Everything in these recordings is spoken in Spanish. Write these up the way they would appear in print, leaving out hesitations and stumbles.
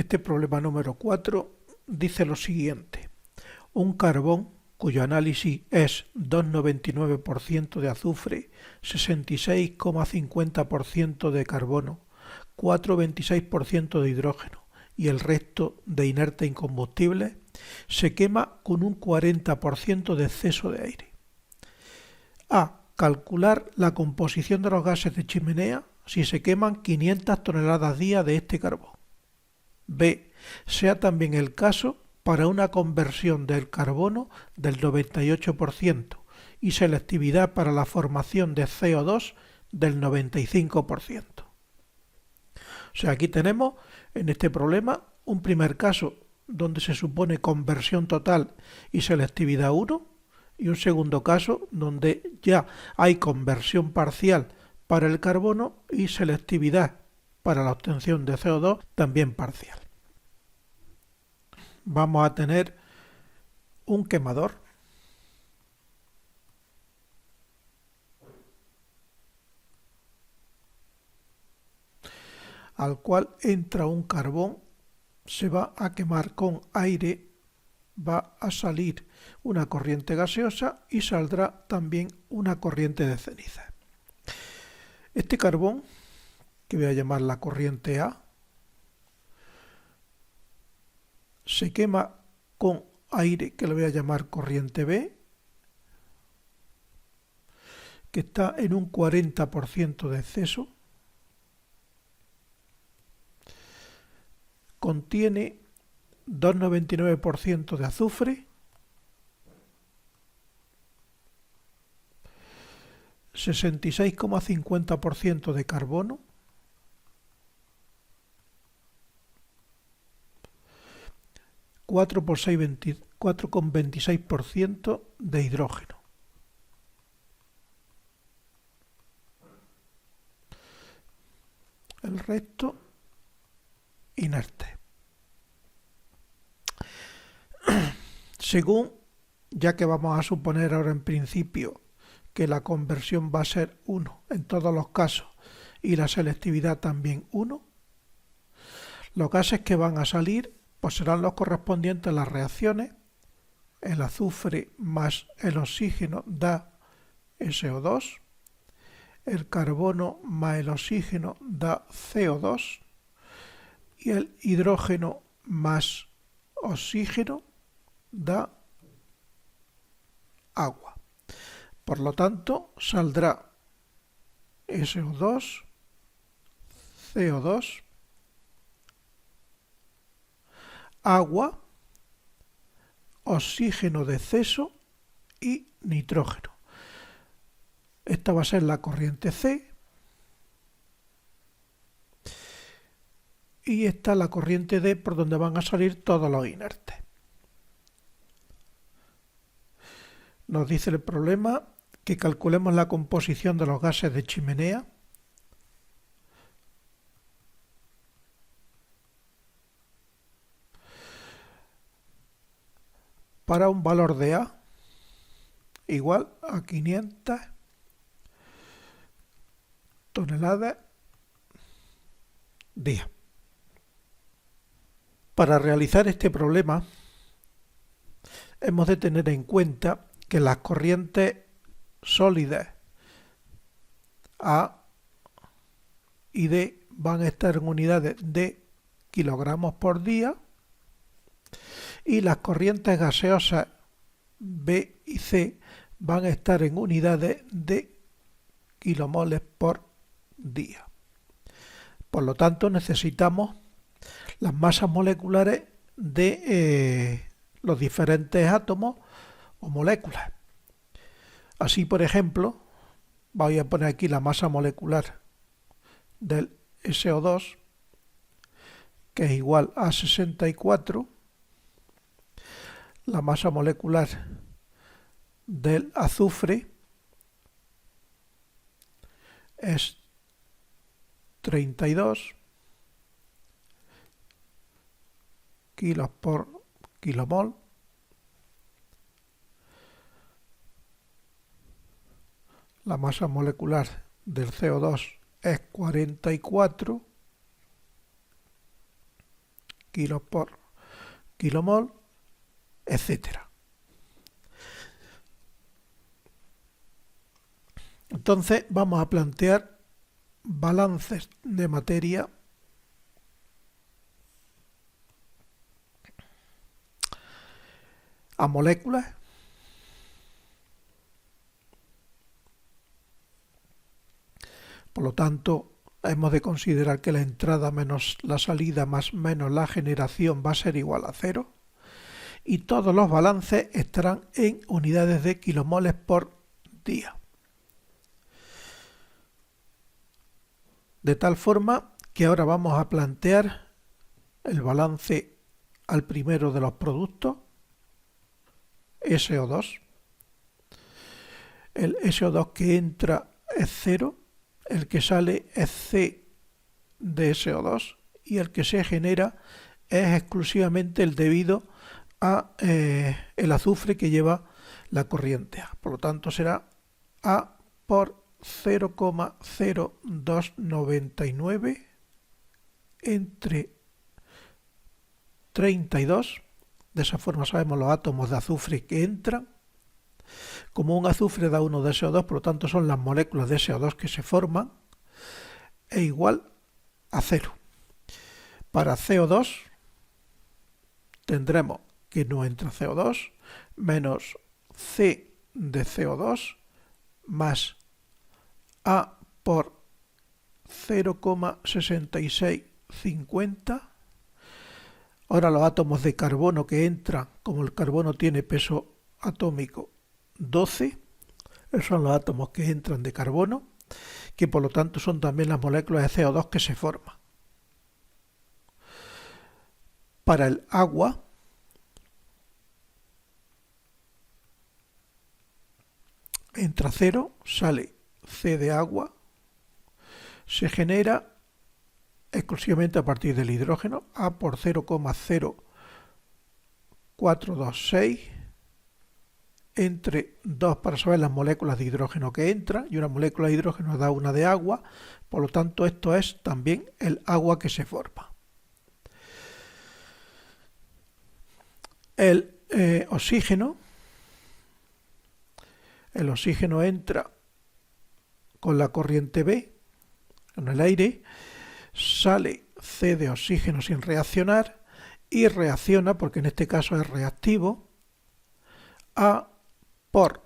Este problema número 4 dice lo siguiente. Un carbón cuyo análisis es 2,99% de azufre, 66,50% de carbono, 4,26% de hidrógeno y el resto de inerte incombustible, se quema con un 40% de exceso de aire. A. Calcular la composición de los gases de chimenea si se queman 500 toneladas día de este carbón. B. Sea también el caso para una conversión del carbono del 98% y selectividad para la formación de CO2 del 95%. O sea, aquí tenemos en este problema un primer caso donde se supone conversión total y selectividad 1 y un segundo caso donde ya hay conversión parcial para el carbono y selectividad para la obtención de CO2 también parcial. Vamos a tener un quemador al cual entra un carbón, se va a quemar con aire, va a salir una corriente gaseosa y saldrá también una corriente de ceniza. Este carbón, que voy a llamar la corriente A, se quema con aire, que lo voy a llamar corriente B, que está en un 40% de exceso. Contiene 2,99% de azufre, 66,50% de carbono, 4,26% de hidrógeno. El resto inerte. Según, ya que vamos a suponer ahora en principio que la conversión va a ser 1 en todos los casos y la selectividad también 1, los gases que van a salir pues serán los correspondientes a las reacciones. El azufre más el oxígeno da SO2, el carbono más el oxígeno da CO2 y el hidrógeno más oxígeno da agua. Por lo tanto, saldrá SO2, CO2, agua, oxígeno de exceso y nitrógeno. Esta va a ser la corriente C y esta la corriente D por donde van a salir todos los inertes. Nos dice el problema que calculemos la composición de los gases de chimenea para un valor de A igual a 500 toneladas día. Para realizar este problema hemos de tener en cuenta que las corrientes sólidas A y D van a estar en unidades de kilogramos por día y las corrientes gaseosas B y C van a estar en unidades de kilomoles por día. Por lo tanto, necesitamos las masas moleculares de los diferentes átomos o moléculas. Así, por ejemplo, voy a poner aquí la masa molecular del SO2, que es igual a 64, la masa molecular del azufre es 32 kilos por kilomol, la masa molecular del CO2 es 44 kilos por kilomol, etcétera. Entonces vamos a plantear balances de materia a moléculas por lo tanto hemos de considerar que la entrada menos la salida más menos la generación va a ser igual a 0 y todos los balances estarán en unidades de kilomoles por día. De tal forma que ahora vamos a plantear el balance al primero de los productos, SO2. El SO2 que entra es 0, el que sale es C de SO2 y el que se genera es exclusivamente el debido a el azufre que lleva la corriente A. Por lo tanto será A por 0,0299 entre 32. De esa forma sabemos los átomos de azufre que entran. Como un azufre da uno de SO2, por lo tanto son las moléculas de SO2 que se forman, e igual a 0. Para CO2 tendremos que no entra CO2 menos C de CO2 más A por 0,6650. Ahora los átomos de carbono que entran, como el carbono tiene peso atómico 12, esos son los átomos que entran de carbono, que por lo tanto son también las moléculas de CO2 que se forman. Para el agua, entra 0, sale C de agua, se genera exclusivamente a partir del hidrógeno, A por 0,0426 entre 2 para saber las moléculas de hidrógeno que entran, y una molécula de hidrógeno da una de agua, por lo tanto esto es también el agua que se forma. El oxígeno entra con la corriente B en el aire, sale C de oxígeno sin reaccionar y reacciona, porque en este caso es reactivo, A por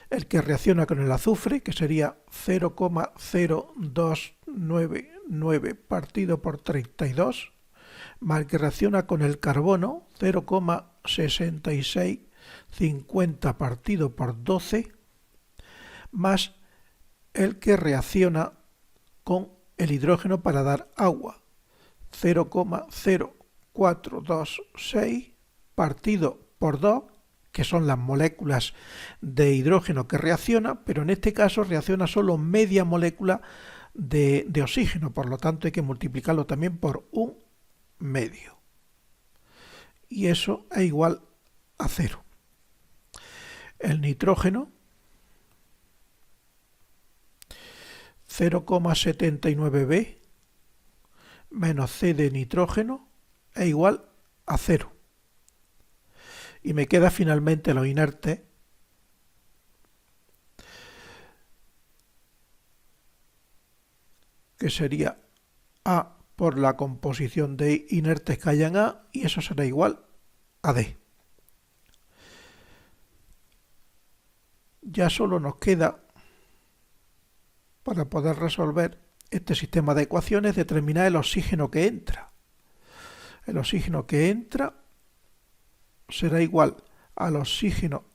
el que reacciona con el azufre, que sería 0,0299 partido por 32, más el que reacciona con el carbono, 0,6650 partido por 12, más el que reacciona con el hidrógeno para dar agua, 0,0426 partido por 2, que son las moléculas de hidrógeno que reacciona, pero en este caso reacciona solo media molécula de oxígeno, por lo tanto hay que multiplicarlo también por un medio. Y eso es igual a 0. El nitrógeno, 0,79b menos C de nitrógeno es igual a 0. Y me queda finalmente los inertes, que sería A por la composición de inertes que hay en A, y eso será igual a D. Ya solo nos queda, para poder resolver este sistema de ecuaciones, determinar el oxígeno que entra. El oxígeno que entra será igual al oxígeno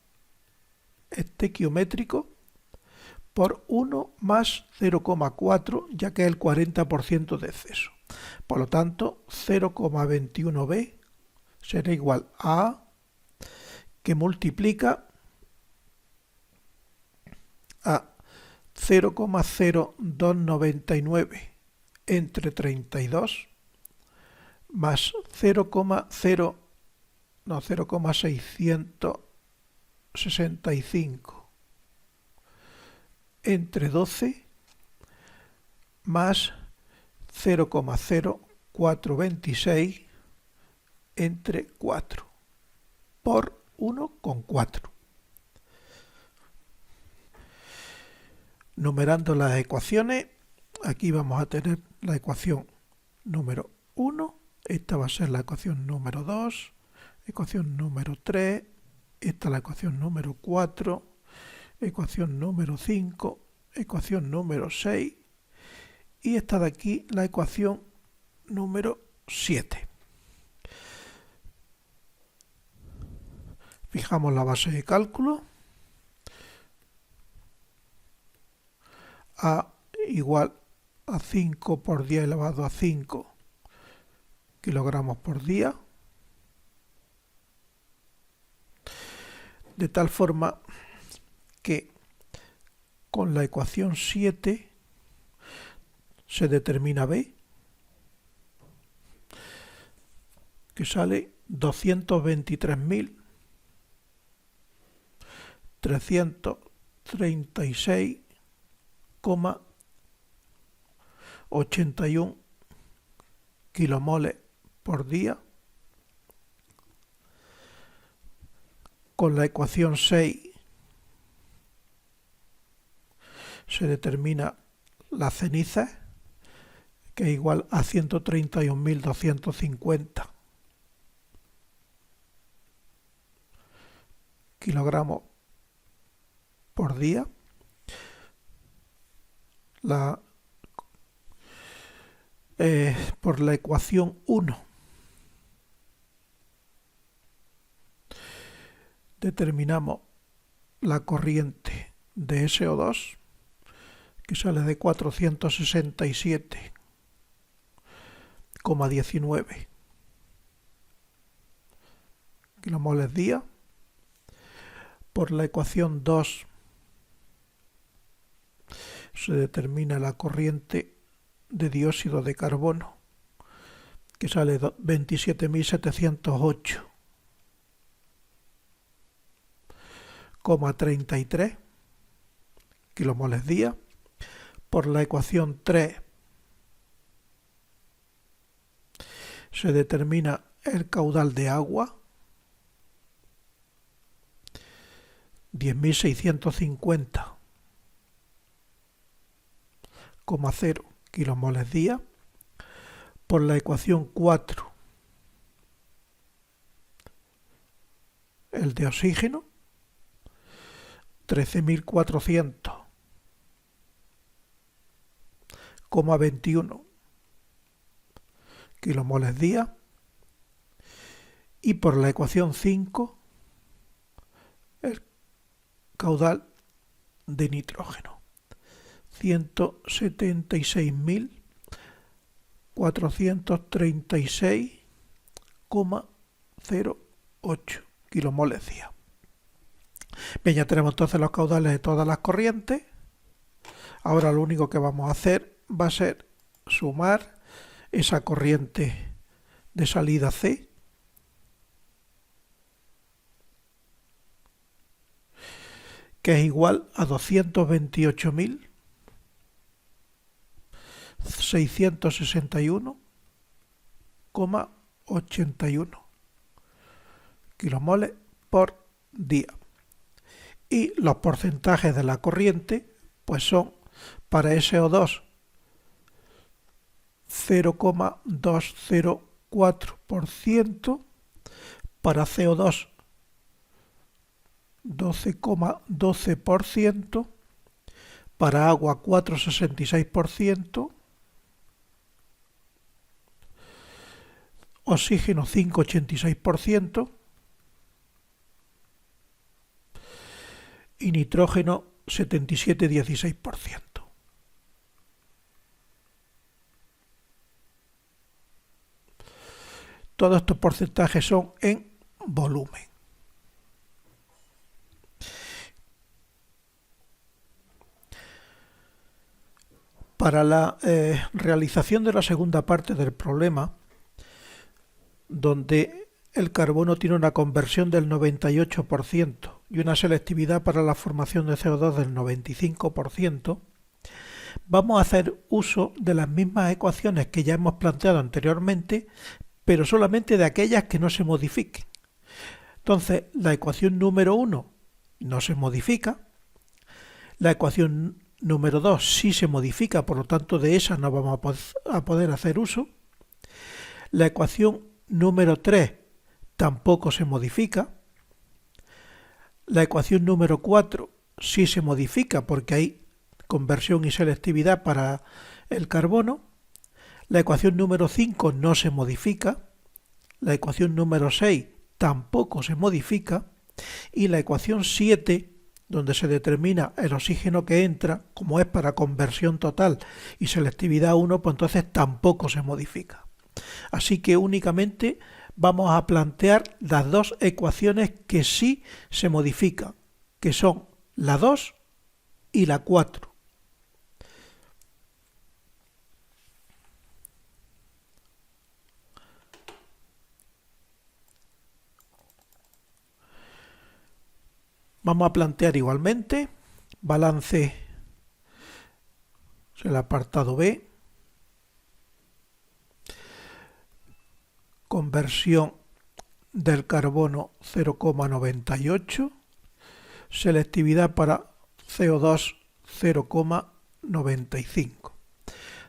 estequiométrico por 1 más 0,4, ya que es el 40% de exceso. Por lo tanto, 0,21b será igual a A, que multiplica a 0,0299 entre 32 más 0,665 entre 12 más 0,0426 entre 4 por 1,4. Numerando las ecuaciones, aquí vamos a tener la ecuación número 1, esta va a ser la ecuación número 2, ecuación número 3, esta es la ecuación número 4, ecuación número 5, ecuación número 6 y esta de aquí la ecuación número 7. Fijamos la base de cálculo. A igual a 5 por 10 elevado a 5 kilogramos por día. De tal forma que con la ecuación 7 se determina B, que sale 223.336,81 kilomoles por día. Con la ecuación 6 se determina la ceniza, que es igual a 131.250 kilogramos por día. Por la ecuación 1 determinamos la corriente de SO2, que sale de 467,19 kilomoles día. Por la ecuación 2 se determina la corriente de dióxido de carbono, que sale 27.708,33 kilomoles día. Por la ecuación 3 se determina el caudal de agua, 10.650,0 kilomoles día. Por la ecuación 4 el de oxígeno, 13.400,21 kilomoles día. Y por la ecuación 5 el caudal de nitrógeno, 176.436,08 kilomoles día. Bien, ya tenemos entonces los caudales de todas las corrientes. Ahora lo único que vamos a hacer va a ser sumar esa corriente de salida C, que es igual a 228.661,81 kilomoles por día. Y los porcentajes de la corriente pues son para SO2 0,204%, para CO2 12,12%, para agua 4,66%, oxígeno 5,86% y nitrógeno 77,16%. Todos estos porcentajes son en volumen. Para la realización de la segunda parte del problema, donde el carbono tiene una conversión del 98% y una selectividad para la formación de CO2 del 95%, vamos a hacer uso de las mismas ecuaciones que ya hemos planteado anteriormente, pero solamente de aquellas que no se modifiquen. Entonces, la ecuación número 1 no se modifica, la ecuación número 2 sí se modifica, por lo tanto de esa no vamos a poder hacer uso. La ecuación número 3 tampoco se modifica. La ecuación número 4 sí se modifica porque hay conversión y selectividad para el carbono. La ecuación número 5 no se modifica. La ecuación número 6 tampoco se modifica. Y la ecuación 7, donde se determina el oxígeno que entra, como es para conversión total y selectividad 1, pues entonces tampoco se modifica. Así que únicamente vamos a plantear las dos ecuaciones que sí se modifican, que son la 2 y la 4. Vamos a plantear igualmente balance el apartado B, conversión del carbono 0,98, selectividad para CO2 0,95.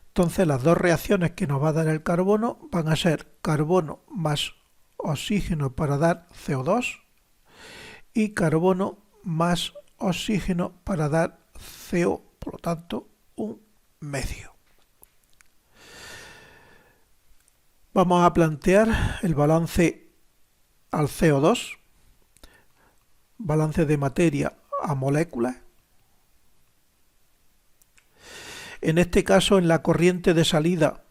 Entonces las dos reacciones que nos va a dar el carbono van a ser carbono más oxígeno para dar CO2 y carbono más oxígeno para dar CO, por lo tanto, un medio. Vamos a plantear el balance al CO2, balance de materia a moléculas. En este caso, en la corriente de salida,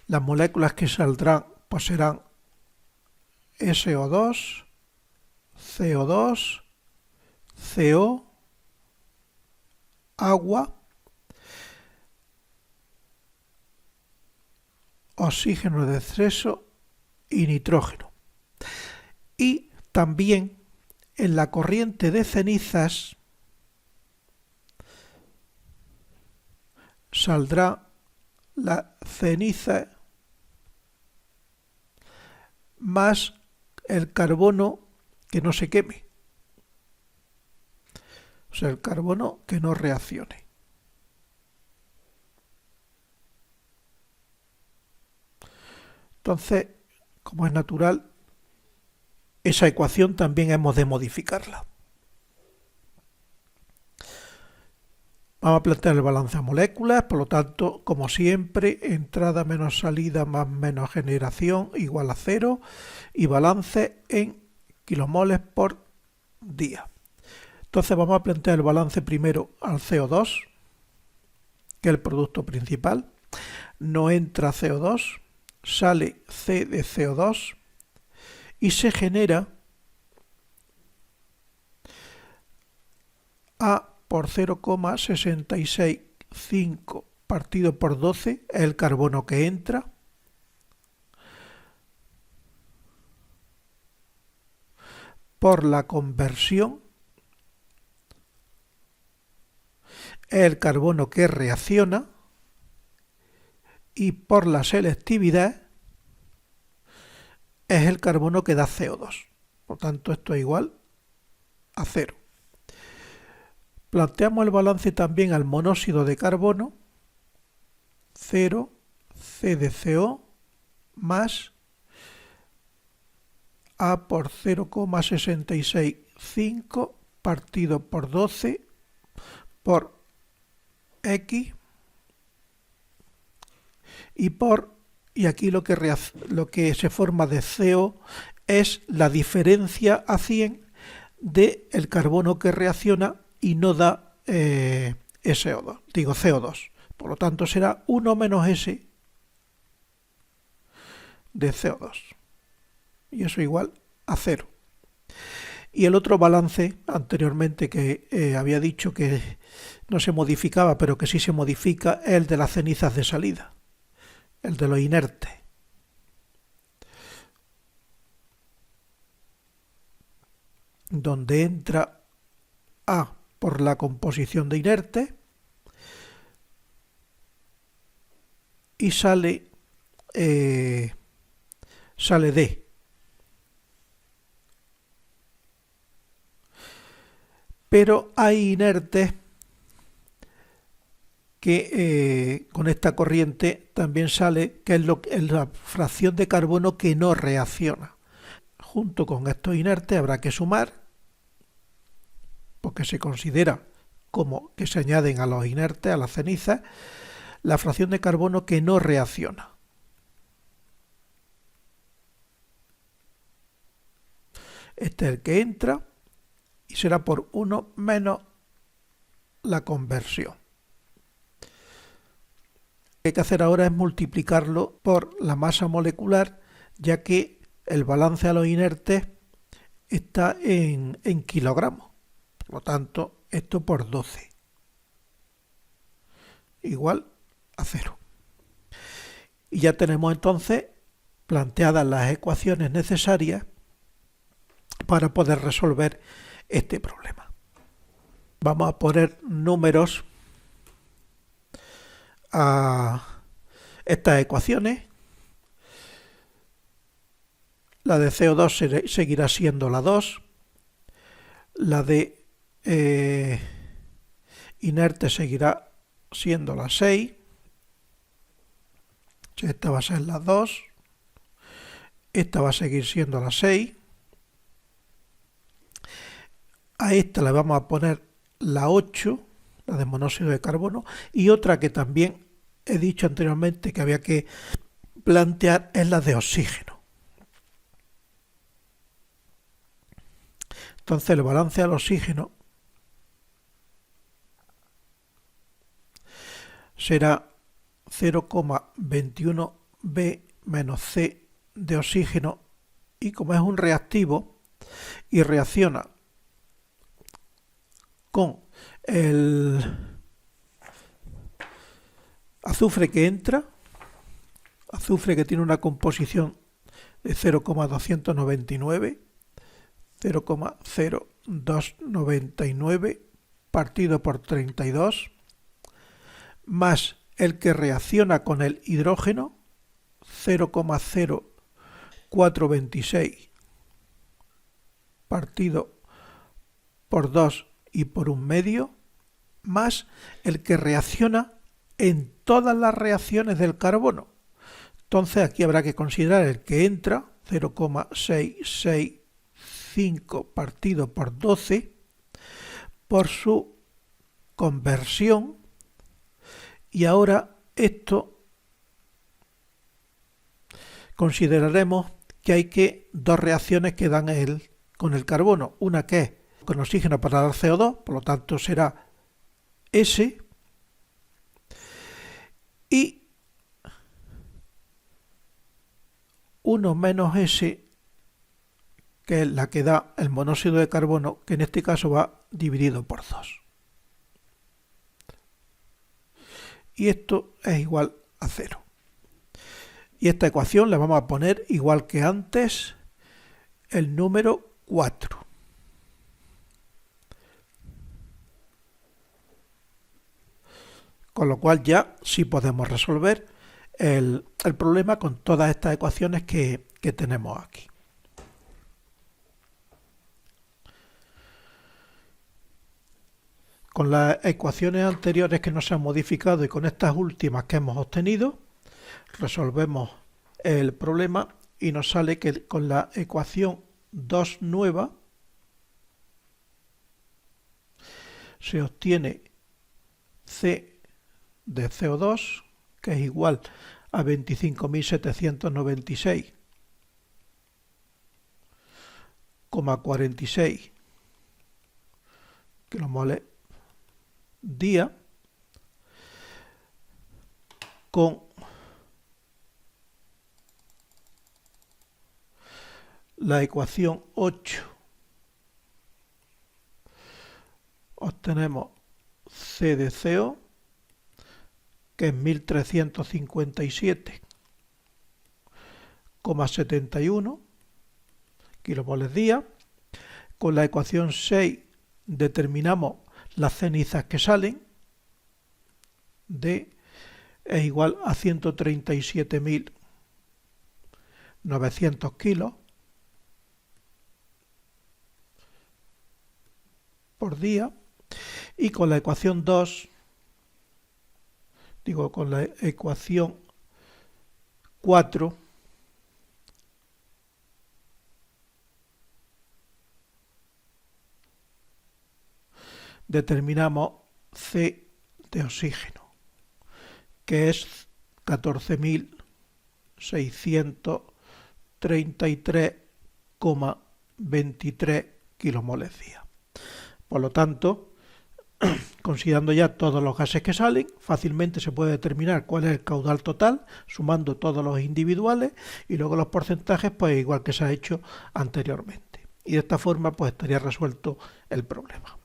las moléculas que saldrán pues serán SO2, CO2, CO, agua, oxígeno de exceso y nitrógeno. Y también en la corriente de cenizas saldrá la ceniza más el carbono que no se queme, o sea, el carbono que no reaccione. Entonces, como es natural, esa ecuación también hemos de modificarla. Vamos a plantear el balance a moléculas, por lo tanto, como siempre, entrada menos salida más menos generación igual a 0 y balance en kilomoles por día. Entonces vamos a plantear el balance primero al CO2, que es el producto principal. No entra CO2, sale C de CO2 y se genera A por 0,665 partido por 12 es el carbono que entra, por la conversión es el carbono que reacciona y por la selectividad es el carbono que da CO2. Por tanto, esto es igual a 0. Planteamos el balance también al monóxido de carbono, 0, C de CO más A por 0,665 partido por 12 por X y aquí lo que se forma de CO es la diferencia a 100 del carbono que reacciona y no da CO2. Por lo tanto será 1 menos S de CO2. Y eso igual a 0. Y el otro balance anteriormente que había dicho que no se modificaba, pero que sí se modifica, es el de las cenizas de salida, el de los inertes. Donde entra A por la composición de inertes, y sale D. Pero hay inertes que con esta corriente también sale, que es la fracción de carbono que no reacciona. Junto con estos inertes habrá que sumar, porque se considera como que se añaden a los inertes, a las cenizas, la fracción de carbono que no reacciona. Este es el que entra y será por 1 menos la conversión. Lo que hay que hacer ahora es multiplicarlo por la masa molecular, ya que el balance a los inertes está en kilogramos. Por lo tanto, esto por 12 igual a 0. Y ya tenemos entonces planteadas las ecuaciones necesarias para poder resolver este problema. Vamos a poner números a estas ecuaciones. La de CO2 seguirá siendo la 2, la de inerte seguirá siendo la 6, esta va a ser la 2, esta va a seguir siendo la 6, a esta le vamos a poner la 8, la de monóxido de carbono, y otra que también he dicho anteriormente que había que plantear es la de oxígeno. Entonces el balance al oxígeno será 0,21 B menos C de oxígeno, y como es un reactivo y reacciona con el azufre que entra, azufre que tiene una composición de 0,299, 0,0299 partido por 32, más el que reacciona con el hidrógeno, 0,0426 partido por 2 y por 1 medio, más el que reacciona en todas las reacciones del carbono. Entonces aquí habrá que considerar el que entra, 0,665 partido por 12, por su conversión. Y ahora esto consideraremos que hay dos reacciones que dan con el carbono. Una que es con oxígeno para dar CO2, por lo tanto será S, y 1 menos S, que es la que da el monóxido de carbono, que en este caso va dividido por 2. Y esto es igual a 0. Y esta ecuación le vamos a poner, igual que antes, el número 4. Con lo cual ya sí podemos resolver el problema con todas estas ecuaciones que tenemos aquí. Con las ecuaciones anteriores que no se han modificado y con estas últimas que hemos obtenido, resolvemos el problema y nos sale que con la ecuación 2 nueva se obtiene C de CO2, que es igual a 25.796,46 kilomoles día, con la ecuación 8 obtenemos C de CO, que es 1357,71 kilomoles día. Con la ecuación 6 determinamos las cenizas que salen de es igual a 137.900 kilos por día, y con la ecuación 2, con la ecuación 4, determinamos C de oxígeno, que es 14.633,23 kilomoles día. Por lo tanto, considerando ya todos los gases que salen, fácilmente se puede determinar cuál es el caudal total, sumando todos los individuales, y luego los porcentajes, pues igual que se ha hecho anteriormente. Y de esta forma, pues estaría resuelto el problema.